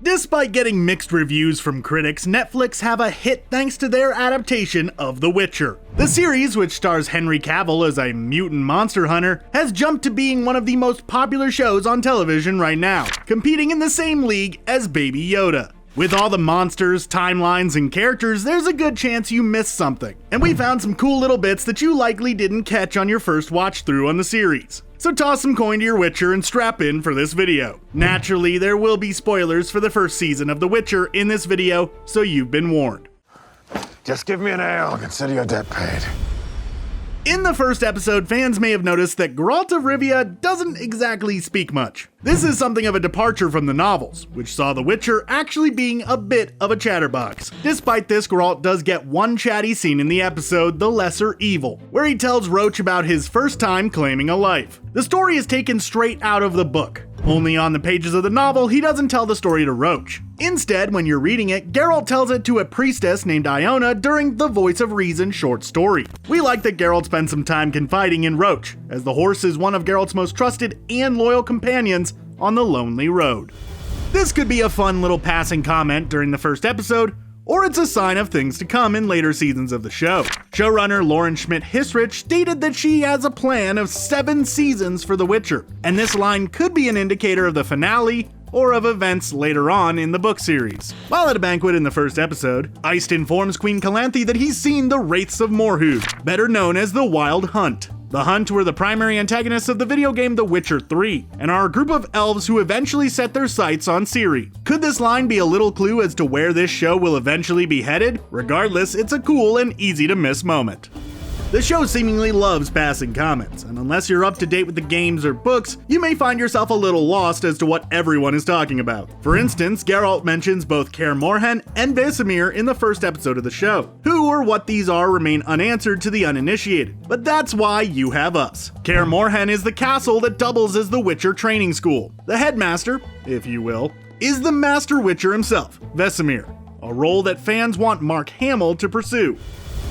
Despite getting mixed reviews from critics, Netflix have a hit thanks to their adaptation of The Witcher. The series, which stars Henry Cavill as a mutant monster hunter, has jumped to being one of the most popular shows on television right now, competing in the same league as Baby Yoda. With all the monsters, timelines, and characters, there's a good chance you missed something. And we found some cool little bits that you likely didn't catch on your first watch through on the series. So toss some coin to your Witcher and strap in for this video. Naturally, there will be spoilers for the first season of The Witcher in this video, so you've been warned. Just give me an ale and consider your debt paid. In the first episode, fans may have noticed that Geralt of Rivia doesn't exactly speak much. This is something of a departure from the novels, which saw The Witcher actually being a bit of a chatterbox. Despite this, Geralt does get one chatty scene in the episode, The Lesser Evil, where he tells Roach about his first time claiming a life. The story is taken straight out of the book. Only on the pages of the novel, he doesn't tell the story to Roach. Instead, when you're reading it, Geralt tells it to a priestess named Iona during the Voice of Reason short story. We like that Geralt spends some time confiding in Roach, as the horse is one of Geralt's most trusted and loyal companions on the lonely road. This could be a fun little passing comment during the first episode, or it's a sign of things to come in later seasons of the show. Showrunner Lauren Schmidt-Hissrich stated that she has a plan of 7 seasons for The Witcher, and this line could be an indicator of the finale or of events later on in the book series. While at a banquet in the first episode, Iced informs Queen Calanthe that he's seen the Wraiths of Morhood, better known as the Wild Hunt. The Hunt were the primary antagonists of the video game The Witcher 3, and are a group of elves who eventually set their sights on Ciri. Could this line be a little clue as to where this show will eventually be headed? Regardless, it's a cool and easy to miss moment. The show seemingly loves passing comments, and unless you're up to date with the games or books, you may find yourself a little lost as to what everyone is talking about. For instance, Geralt mentions both Kaer Morhen and Vesemir in the first episode of the show. Who or what these are remain unanswered to the uninitiated, but that's why you have us. Kaer Morhen is the castle that doubles as the Witcher training school. The headmaster, if you will, is the Master Witcher himself, Vesemir, a role that fans want Mark Hamill to pursue.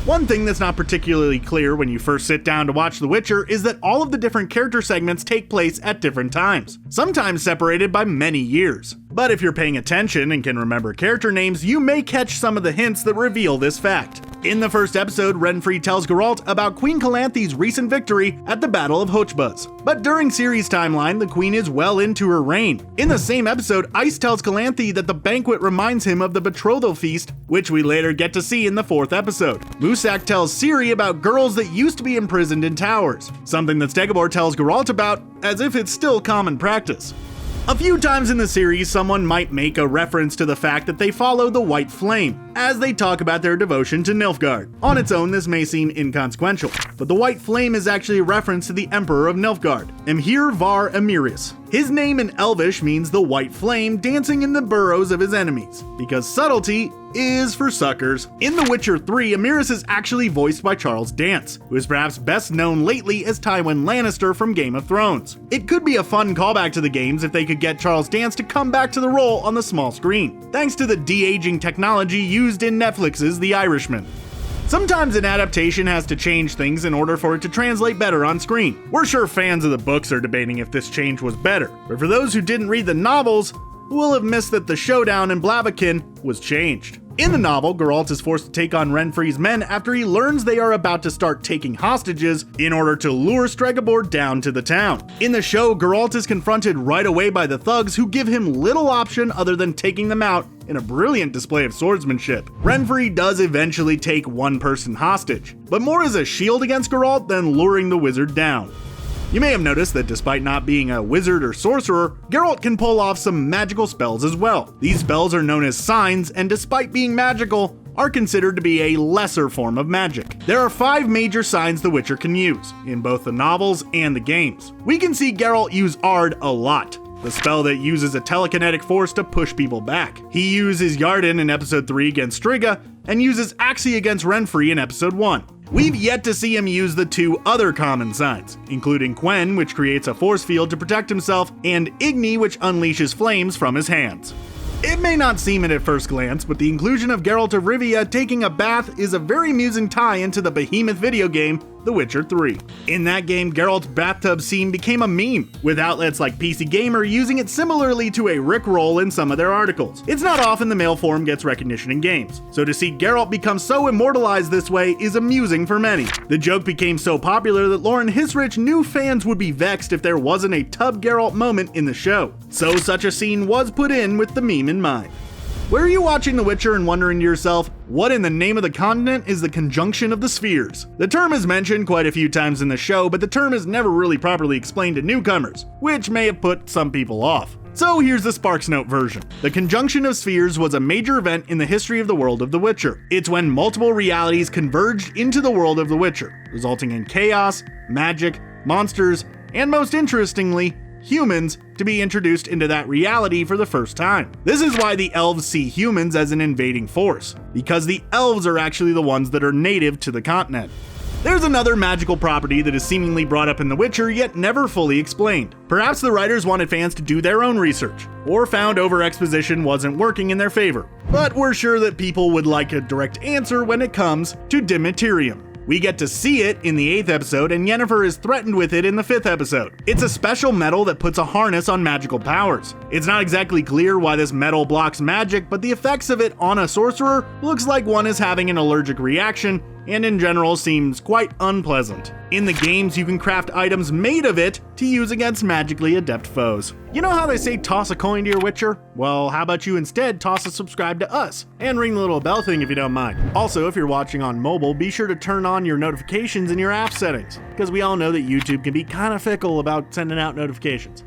One thing that's not particularly clear when you first sit down to watch The Witcher is that all of the different character segments take place at different times, sometimes separated by many years. But if you're paying attention and can remember character names, you may catch some of the hints that reveal this fact. In the first episode, Renfri tells Geralt about Queen Calanthe's recent victory at the Battle of Hochbuz. But during Ciri's timeline, the queen is well into her reign. In the same episode, Ice tells Calanthe that the banquet reminds him of the betrothal feast, which we later get to see in the 4th episode. Musak tells Ciri about girls that used to be imprisoned in towers, something that Stegobor tells Geralt about, as if it's still common practice. A few times in the series, someone might make a reference to the fact that they follow the White Flame, as they talk about their devotion to Nilfgaard. On its own, this may seem inconsequential, but the White Flame is actually a reference to the Emperor of Nilfgaard, Emhyr var Emreis. His name in Elvish means the White Flame dancing in the burrows of his enemies, because subtlety is for suckers. In The Witcher 3, Emreis is actually voiced by Charles Dance, who is perhaps best known lately as Tywin Lannister from Game of Thrones. It could be a fun callback to the games if they could get Charles Dance to come back to the role on the small screen, thanks to the de-aging technology used in Netflix's The Irishman. Sometimes an adaptation has to change things in order for it to translate better on screen. We're sure fans of the books are debating if this change was better, but for those who didn't read the novels, will have missed that the showdown in Blaviken was changed. In the novel, Geralt is forced to take on Renfri's men after he learns they are about to start taking hostages in order to lure Stregobor down to the town. In the show, Geralt is confronted right away by the thugs who give him little option other than taking them out in a brilliant display of swordsmanship. Renfri does eventually take one person hostage, but more as a shield against Geralt than luring the wizard down. You may have noticed that despite not being a wizard or sorcerer, Geralt can pull off some magical spells as well. These spells are known as signs, and despite being magical, are considered to be a lesser form of magic. There are 5 major signs the Witcher can use, in both the novels and the games. We can see Geralt use Ard a lot, the spell that uses a telekinetic force to push people back. He uses Yarden in episode 3 against Striga, and uses Axii against Renfri in episode 1. We've yet to see him use the 2 other common signs, including Quen, which creates a force field to protect himself, and Igni, which unleashes flames from his hands. It may not seem it at first glance, but the inclusion of Geralt of Rivia taking a bath is a very amusing tie into the behemoth video game The Witcher 3. In that game, Geralt's bathtub scene became a meme, with outlets like PC Gamer using it similarly to a Rickroll in some of their articles. It's not often the male form gets recognition in games, so to see Geralt become so immortalized this way is amusing for many. The joke became so popular that Lauren Hisrich knew fans would be vexed if there wasn't a tub Geralt moment in the show, so such a scene was put in with the meme in mind. Were you watching The Witcher and wondering to yourself, what in the name of the continent is the conjunction of the spheres? The term is mentioned quite a few times in the show, but the term is never really properly explained to newcomers, which may have put some people off. So here's the SparksNote version. The conjunction of spheres was a major event in the history of the world of The Witcher. It's when multiple realities converged into the world of The Witcher, resulting in chaos, magic, monsters, and most interestingly, humans to be introduced into that reality for the first time. This is why the elves see humans as an invading force, because the elves are actually the ones that are native to the continent. There's another magical property that is seemingly brought up in The Witcher yet never fully explained. Perhaps the writers wanted fans to do their own research, or found over-exposition wasn't working in their favor. But we're sure that people would like a direct answer when it comes to Dimaterium. We get to see it in the 8th episode, and Yennefer is threatened with it in the 5th episode. It's a special metal that puts a harness on magical powers. It's not exactly clear why this metal blocks magic, but the effects of it on a sorcerer looks like one is having an allergic reaction, and in general seems quite unpleasant. In the games, you can craft items made of it to use against magically adept foes. You know how they say toss a coin to your Witcher? Well, how about you instead toss a subscribe to us? And ring the little bell thing if you don't mind. Also, if you're watching on mobile, be sure to turn on your notifications in your app settings, because we all know that YouTube can be kind of fickle about sending out notifications.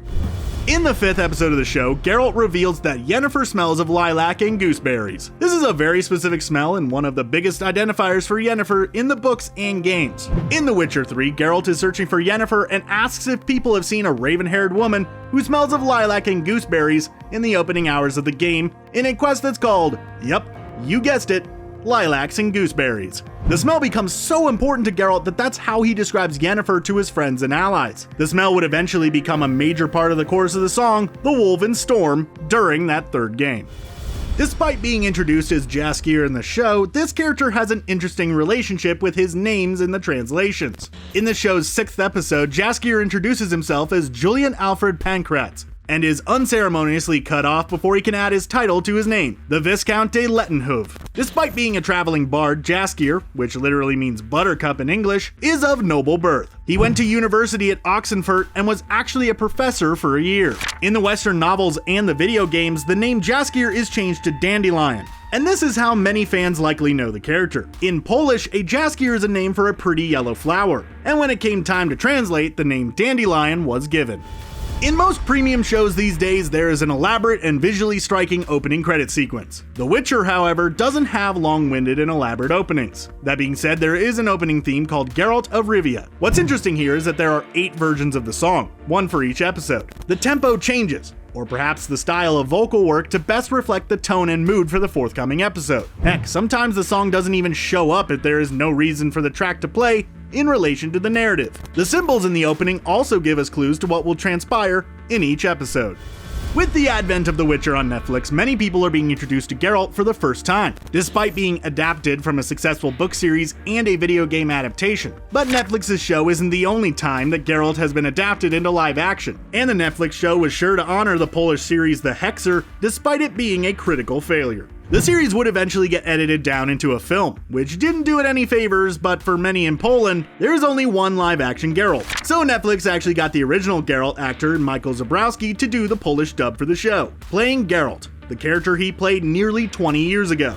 In the 5th episode of the show, Geralt reveals that Yennefer smells of lilac and gooseberries. This is a very specific smell and one of the biggest identifiers for Yennefer in the books and games. In The Witcher 3, Geralt is searching for Yennefer and asks if people have seen a raven-haired woman who smells of lilac and gooseberries in the opening hours of the game in a quest that's called, yep, you guessed it, lilacs and gooseberries. The smell becomes so important to Geralt that that's how he describes Yennefer to his friends and allies. The smell would eventually become a major part of the chorus of the song, The Wolven Storm, during that 3rd game. Despite being introduced as Jaskier in the show, this character has an interesting relationship with his names in the translations. In the show's 6th episode, Jaskier introduces himself as Julian Alfred Pancratz, and is unceremoniously cut off before he can add his title to his name, the Viscount de Lettenhove. Despite being a traveling bard, Jaskier, which literally means buttercup in English, is of noble birth. He went to university at Oxenfurt and was actually a professor for a year. In the Western novels and the video games, the name Jaskier is changed to Dandelion. And this is how many fans likely know the character. In Polish, a jaskier is a name for a pretty yellow flower, and when it came time to translate, the name Dandelion was given. In most premium shows these days, there is an elaborate and visually striking opening credit sequence. The Witcher, however, doesn't have long-winded and elaborate openings. That being said, there is an opening theme called Geralt of Rivia. What's interesting here is that there are 8 versions of the song, one for each episode. The tempo changes, or perhaps the style of vocal work, to best reflect the tone and mood for the forthcoming episode. Heck, sometimes the song doesn't even show up if there is no reason for the track to play in relation to the narrative. The symbols in the opening also give us clues to what will transpire in each episode. With the advent of The Witcher on Netflix, many people are being introduced to Geralt for the first time, despite being adapted from a successful book series and a video game adaptation. But Netflix's show isn't the only time that Geralt has been adapted into live action, and the Netflix show was sure to honor the Polish series The Hexer, despite it being a critical failure. The series would eventually get edited down into a film, which didn't do it any favors, but for many in Poland, there is only one live-action Geralt. So Netflix actually got the original Geralt actor, Michael Zabrowski, to do the Polish dub for the show, playing Geralt, the character he played nearly 20 years ago.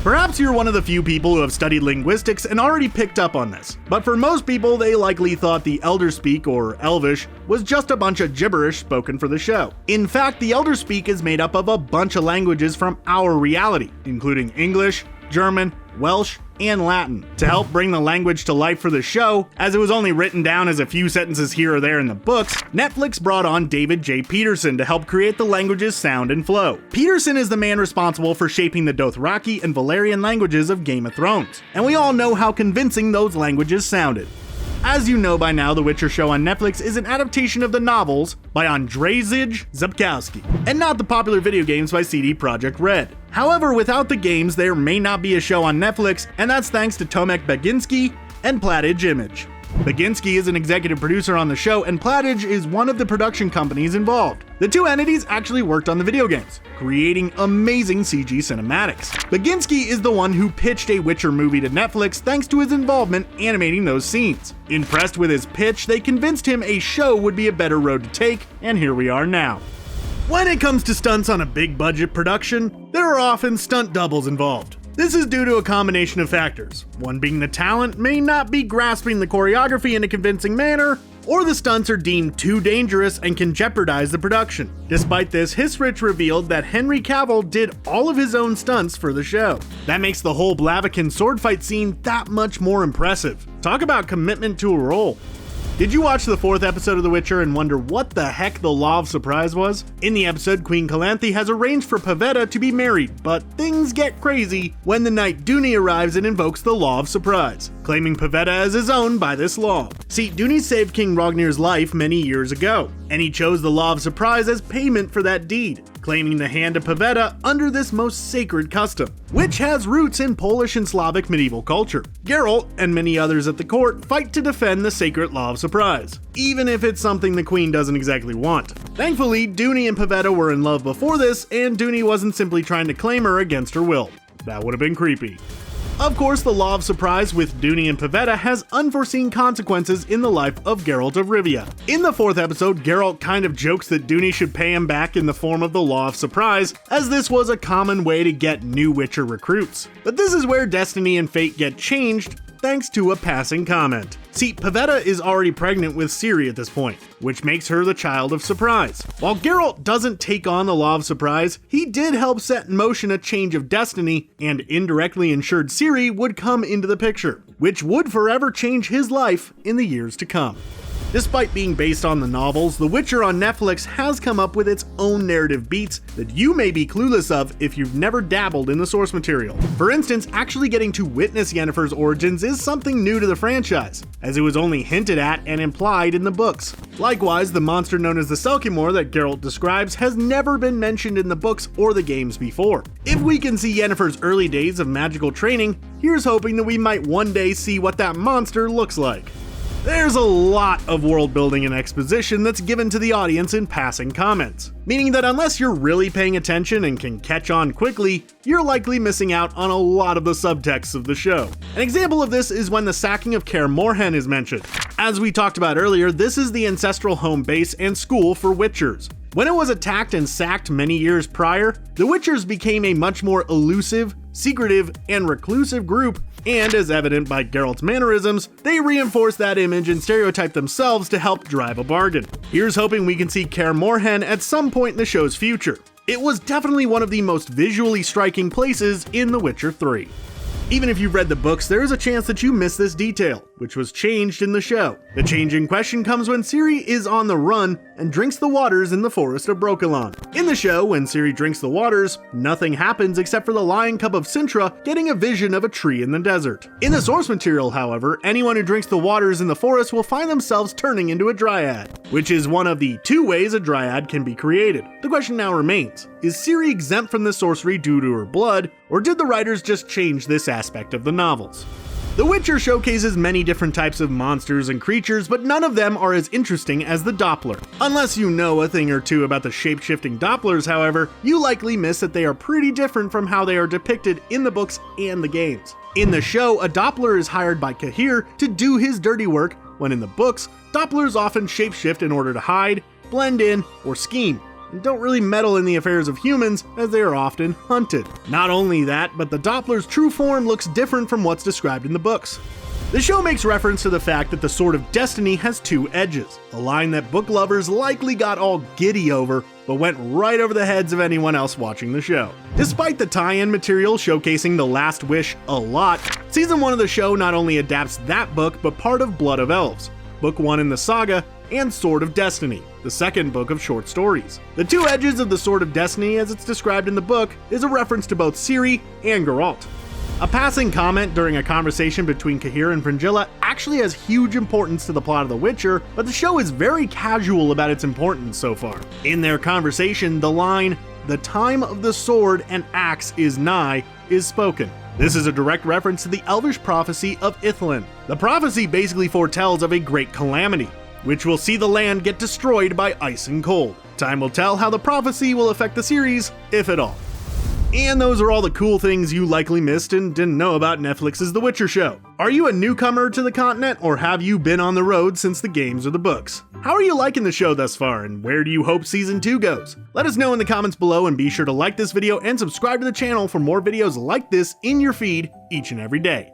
Perhaps you're one of the few people who have studied linguistics and already picked up on this, but for most people, they likely thought the Elderspeak, or Elvish, was just a bunch of gibberish spoken for the show. In fact, the Elderspeak is made up of a bunch of languages from our reality, including English, German, Welsh, and Latin. To help bring the language to life for the show, as it was only written down as a few sentences here or there in the books, Netflix brought on David J. Peterson to help create the language's sound and flow. Peterson is the man responsible for shaping the Dothraki and Valyrian languages of Game of Thrones, and we all know how convincing those languages sounded. As you know by now, The Witcher show on Netflix is an adaptation of the novels by Andrzej Sapkowski, and not the popular video games by CD Projekt Red. However, without the games, there may not be a show on Netflix, and that's thanks to Tomek Baginski and Platage Image. Baginski is an executive producer on the show, and Platige is one of the production companies involved. The two entities actually worked on the video games, creating amazing CG cinematics. Baginski is the one who pitched a Witcher movie to Netflix thanks to his involvement animating those scenes. Impressed with his pitch, they convinced him a show would be a better road to take, and here we are now. When it comes to stunts on a big budget production, there are often stunt doubles involved. This is due to a combination of factors, one being the talent may not be grasping the choreography in a convincing manner, or the stunts are deemed too dangerous and can jeopardize the production. Despite this, Hisrich revealed that Henry Cavill did all of his own stunts for the show. That makes the whole Blaviken sword fight scene that much more impressive. Talk about commitment to a role. Did you watch the 4th episode of The Witcher and wonder what the heck the Law of Surprise was? In the episode, Queen Calanthe has arranged for Pavetta to be married, but things get crazy when the knight Duny arrives and invokes the Law of Surprise, claiming Pavetta as his own by this law. See, Duny saved King Rognir's life many years ago, and he chose the Law of Surprise as payment for that deed, claiming the hand of Pavetta under this most sacred custom, which has roots in Polish and Slavic medieval culture. Geralt and many others at the court fight to defend the sacred Law of Surprise, even if it's something the queen doesn't exactly want. Thankfully, Duny and Pavetta were in love before this, and Duny wasn't simply trying to claim her against her will. That would have been creepy. Of course, the Law of Surprise with Duny and Pavetta has unforeseen consequences in the life of Geralt of Rivia. In the 4th episode, Geralt kind of jokes that Duny should pay him back in the form of the Law of Surprise, as this was a common way to get new Witcher recruits. But this is where destiny and fate get changed, thanks to a passing comment. See, Pavetta is already pregnant with Ciri at this point, which makes her the child of surprise. While Geralt doesn't take on the Law of Surprise, he did help set in motion a change of destiny and indirectly ensured Ciri would come into the picture, which would forever change his life in the years to come. Despite being based on the novels, The Witcher on Netflix has come up with its own narrative beats that you may be clueless of if you've never dabbled in the source material. For instance, actually getting to witness Yennefer's origins is something new to the franchise, as it was only hinted at and implied in the books. Likewise, the monster known as the Selkimor that Geralt describes has never been mentioned in the books or the games before. If we can see Yennefer's early days of magical training, here's hoping that we might one day see what that monster looks like. There's a lot of world building and exposition that's given to the audience in passing comments, meaning that unless you're really paying attention and can catch on quickly, you're likely missing out on a lot of the subtexts of the show. An example of this is when the sacking of Kaer Morhen is mentioned. As we talked about earlier, this is the ancestral home base and school for Witchers. When it was attacked and sacked many years prior, the Witchers became a much more elusive, secretive, and reclusive group, and as evident by Geralt's mannerisms, they reinforce that image and stereotype themselves to help drive a bargain. Here's hoping we can see Kaer Morhen at some point in the show's future. It was definitely one of the most visually striking places in The Witcher 3. Even if you've read the books, there is a chance that you miss this detail, which was changed in the show. The change in question comes when Ciri is on the run and drinks the waters in the forest of Brokilon. In the show, when Ciri drinks the waters, nothing happens except for the lion cub of Sintra getting a vision of a tree in the desert. In the source material, however, anyone who drinks the waters in the forest will find themselves turning into a dryad, which is one of the 2 ways a dryad can be created. The question now remains, is Ciri exempt from the sorcery due to her blood, or did the writers just change this aspect of the novels? The Witcher showcases many different types of monsters and creatures, but none of them are as interesting as the Doppler. Unless you know a thing or two about the shape-shifting Dopplers, however, you likely miss that they are pretty different from how they are depicted in the books and the games. In the show, a Doppler is hired by Cahir to do his dirty work, when in the books, Dopplers often shapeshift in order to hide, blend in, or scheme, and don't really meddle in the affairs of humans, as they are often hunted. Not only that, but the Doppler's true form looks different from what's described in the books. The show makes reference to the fact that the Sword of Destiny has 2 edges, a line that book lovers likely got all giddy over, but went right over the heads of anyone else watching the show. Despite the tie-in material showcasing The Last Wish a lot, Season 1 of the show not only adapts that book, but part of Blood of Elves, Book 1 in the saga, and Sword of Destiny, the second book of short stories. The 2 edges of the Sword of Destiny, as it's described in the book, is a reference to both Ciri and Geralt. A passing comment during a conversation between Cahir and Fringilla actually has huge importance to the plot of The Witcher, but the show is very casual about its importance so far. In their conversation, the line, "The time of the sword and axe is nigh," is spoken. This is a direct reference to the elvish prophecy of Ithilien. The prophecy basically foretells of a great calamity, which will see the land get destroyed by ice and cold. Time will tell how the prophecy will affect the series, if at all. And those are all the cool things you likely missed and didn't know about Netflix's The Witcher show. Are you a newcomer to the continent, or have you been on the road since the games or the books? How are you liking the show thus far, and where do you hope season 2 goes? Let us know in the comments below, and be sure to like this video and subscribe to the channel for more videos like this in your feed each and every day.